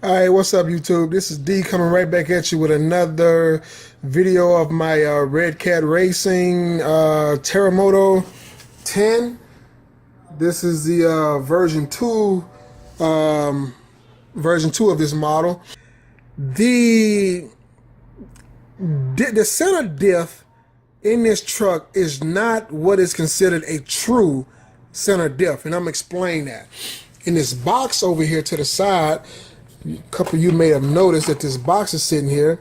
All right, what's up, YouTube? This is D coming right back at you with another video of my RedCat Racing Terremoto 10. This is the version 2 of this model. The center diff in this truck is not what is considered a true center diff, and I'm gonna explain that. In this box over here to the side, a couple of you may have noticed that this box is sitting here.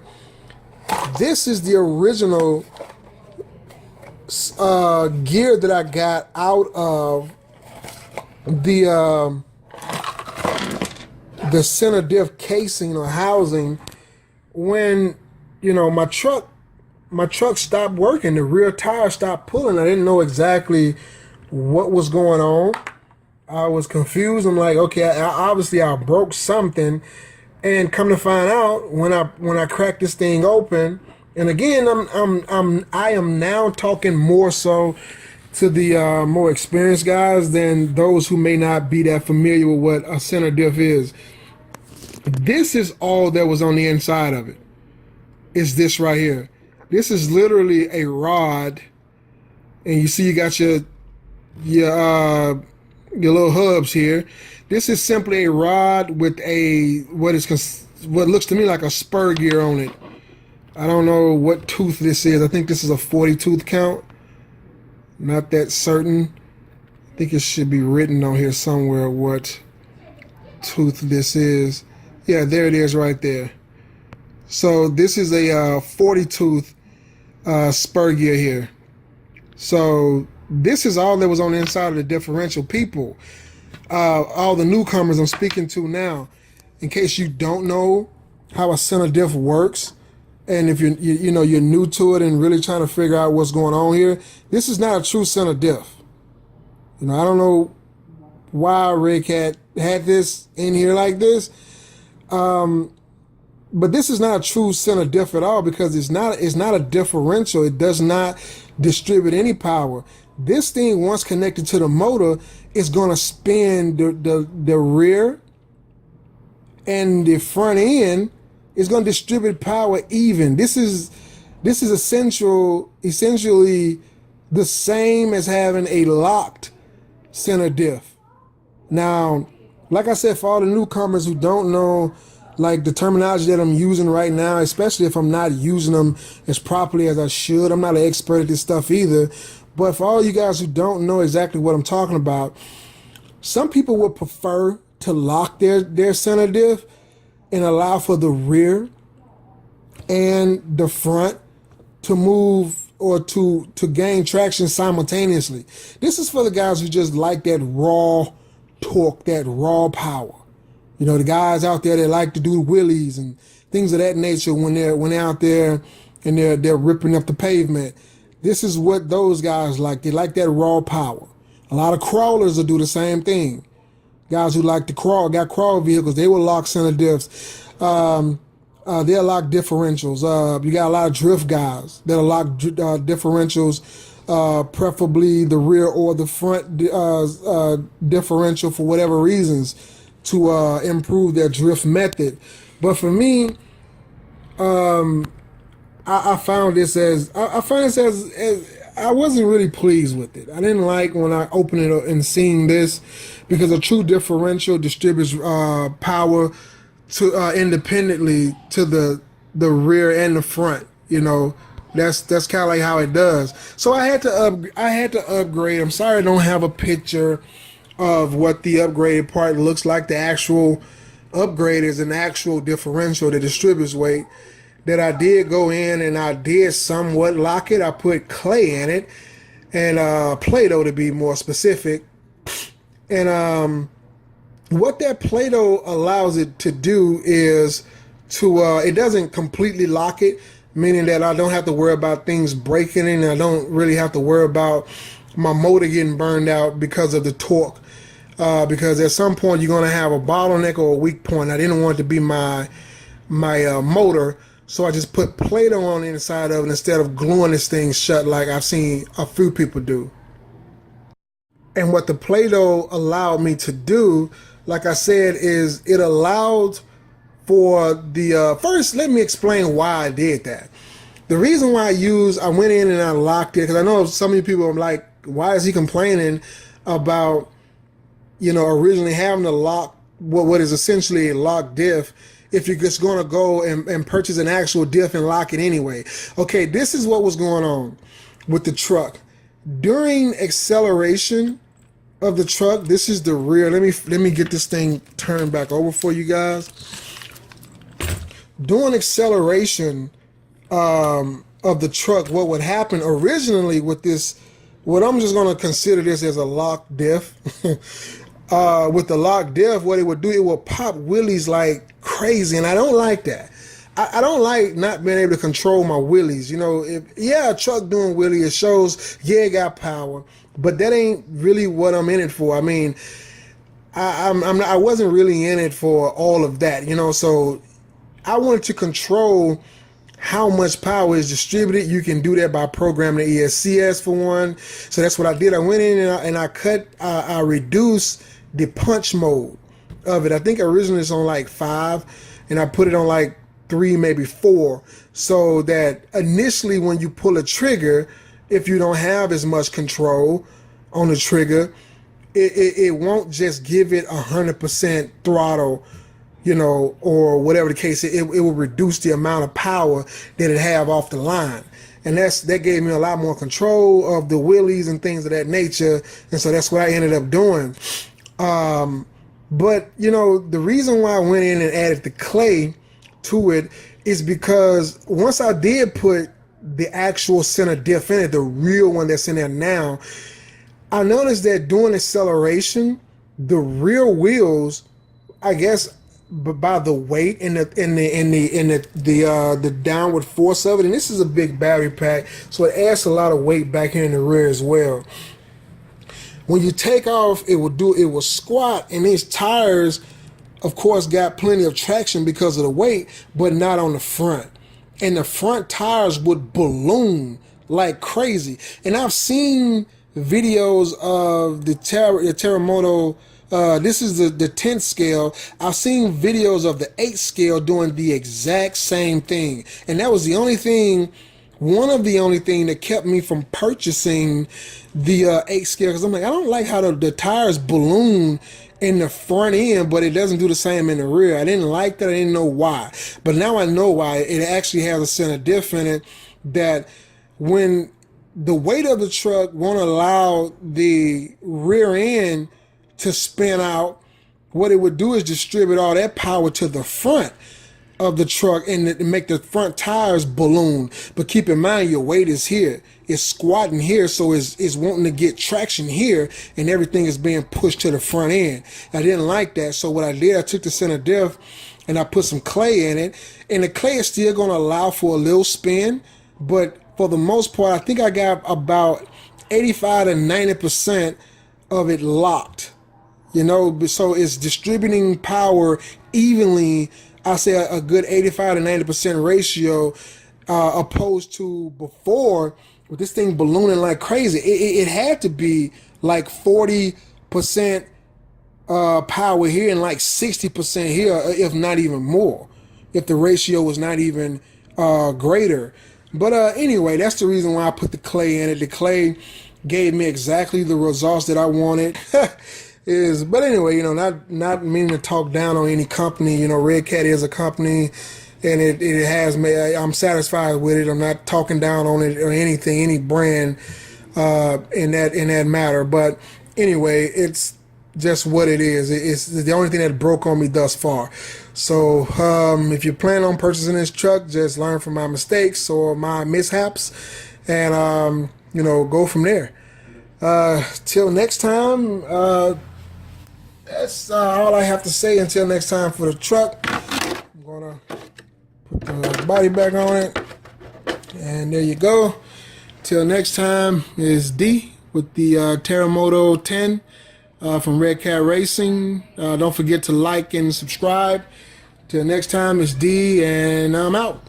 This is the original gear that I got out of the center diff casing or housing when, you know, my truck stopped working. The rear tire stopped pulling. I didn't know exactly what was going on. I was confused. I'm like, okay, obviously I broke something, and come to find out when I cracked this thing open, and again, I am now talking more so to the more experienced guys than those who may not be that familiar with what a center diff is. This is all that was on the inside of it. Is this right here? This is literally a rod, and you see you got your little hubs here. This is simply a rod with what looks to me like a spur gear on it. I don't know what tooth this is. I think this is a 40 tooth count. Not that certain. I think it should be written on here somewhere what tooth this is. Yeah, there it is right there. So this is a 40 tooth spur gear here. So this is all that was on the inside of the differential. People, all the newcomers I'm speaking to now, in case you don't know how a center diff works, and if you're new to it and really trying to figure out what's going on here, this is not a true center diff. You know, I don't know why RedCat had this in here like this, but this is not a true center diff at all, because it's not a differential. It does not distribute any power. This thing, once connected to the motor, is going to spin the rear, and the front end is going to distribute power even. This is essentially the same as having a locked center diff. Now, like I said, for all the newcomers who don't know, like, the terminology that I'm using right now, especially if I'm not using them as properly as I should. I'm not an expert at this stuff either. But for all you guys who don't know exactly what I'm talking about, some people would prefer to lock their center diff and allow for the rear and the front to move or to gain traction simultaneously. This is for the guys who just like that raw torque, that raw power. You know, the guys out there that like to do wheelies and things of that nature when they're out there and they're ripping up the pavement. This is what those guys like. They like that raw power. A lot of crawlers will do the same thing. Guys who like to crawl, got crawl vehicles, they will lock center diffs. They'll lock differentials. You got a lot of drift guys that'll lock differentials, preferably the rear or the front differential for whatever reasons, to improve their drift method. But for me, I found this as I wasn't really pleased with it. I didn't like when I opened it up and seeing this, because a true differential distributes power to independently to the rear and the front. You know, that's kind of like how it does. So I had to upgrade. I'm sorry I don't have a picture of what the upgraded part looks like. The actual upgrade is an actual differential that distributes weight. That I did go in and I did somewhat lock it. I put clay in it, and Play-Doh to be more specific. And what that Play-Doh allows it to do is to it doesn't completely lock it, meaning that I don't have to worry about things breaking, and I don't really have to worry about my motor getting burned out because of the torque. Because at some point you're going to have a bottleneck or a weak point. I didn't want it to be my motor. So I just put Play-Doh on the inside of it instead of gluing this thing shut like I've seen a few people do. And what the Play-Doh allowed me to do, like I said, is it allowed for the first, let me explain why I did that. The reason why I went in and I locked it, because I know some of you people are like, why is he complaining about, originally having to lock what is essentially a locked diff if you're just going to go and purchase an actual diff and lock it anyway. Okay, this is what was going on with the truck. During acceleration of the truck, this is the rear. Let me get this thing turned back over for you guys. During acceleration of the truck, what would happen originally with this, what I'm just going to consider this as a locked diff. With the locked diff, what it would do, it will pop wheelies like crazy, and I don't like that. I don't like not being able to control my wheelies. A truck doing wheelie, it shows, it got power, but that ain't really what I'm in it for. I mean, I wasn't really in it for all of that, so I wanted to control how much power is distributed. You can do that by programming the ESCS for one. So that's what I did. I went in and I reduced the punch mode of it. I think originally it's on like 5, and I put it on like 3, maybe 4, so that initially when you pull a trigger, if you don't have as much control on the trigger, it won't just give it 100% throttle, or whatever the case. It will reduce the amount of power that it have off the line. And that gave me a lot more control of the wheelies and things of that nature. And so that's what I ended up doing. But the reason why I went in and added the clay to it is because once I did put the actual center diff in it, the real one that's in there now, I noticed that during acceleration, the rear wheels, I guess, by the weight and the downward force of it, and this is a big battery pack, so it adds a lot of weight back here in the rear as well. When you take off, it will squat, and these tires, of course, got plenty of traction because of the weight, but not on the front. And the front tires would balloon like crazy. And I've seen videos of the Terremoto. This is the 10th scale. I've seen videos of the 8th scale doing the exact same thing. And that was one of the only thing that kept me from purchasing the 8th scale. Because I'm like, I don't like how the tires balloon in the front end, but it doesn't do the same in the rear. I didn't like that. I didn't know why. But now I know why. It actually has a center diff in it that when the weight of the truck won't allow the rear end to spin out, what it would do is distribute all that power to the front of the truck and make the front tires balloon. But keep in mind, your weight is here. It's squatting here, so it's wanting to get traction here, and everything is being pushed to the front end. I didn't like that, so what I did, I took the center diff and I put some clay in it, and the clay is still going to allow for a little spin, but for the most part, I think I got about 85 to 90% of it locked. So it's distributing power evenly. I say a good 85 to 90% ratio, opposed to before with this thing ballooning like crazy. It had to be like 40% power here and like 60% here, if not even more, if the ratio was not even greater. But anyway, that's the reason why I put the clay in it. The clay gave me exactly the results that I wanted. But anyway, not meaning to talk down on any company. RedCat is a company, and it has me. I'm satisfied with it. I'm not talking down on it or anything, any brand in that matter. But anyway, it's just what it is. It's the only thing that broke on me thus far. So if you plan on purchasing this truck, just learn from my mistakes or my mishaps, and go from there. Till next time. That's all I have to say until next time for the truck. I'm going to put the body back on it. And there you go. Till next time is D with the Terremoto 10 from RedCat Racing. Don't forget to like and subscribe. Till next time is D, and I'm out.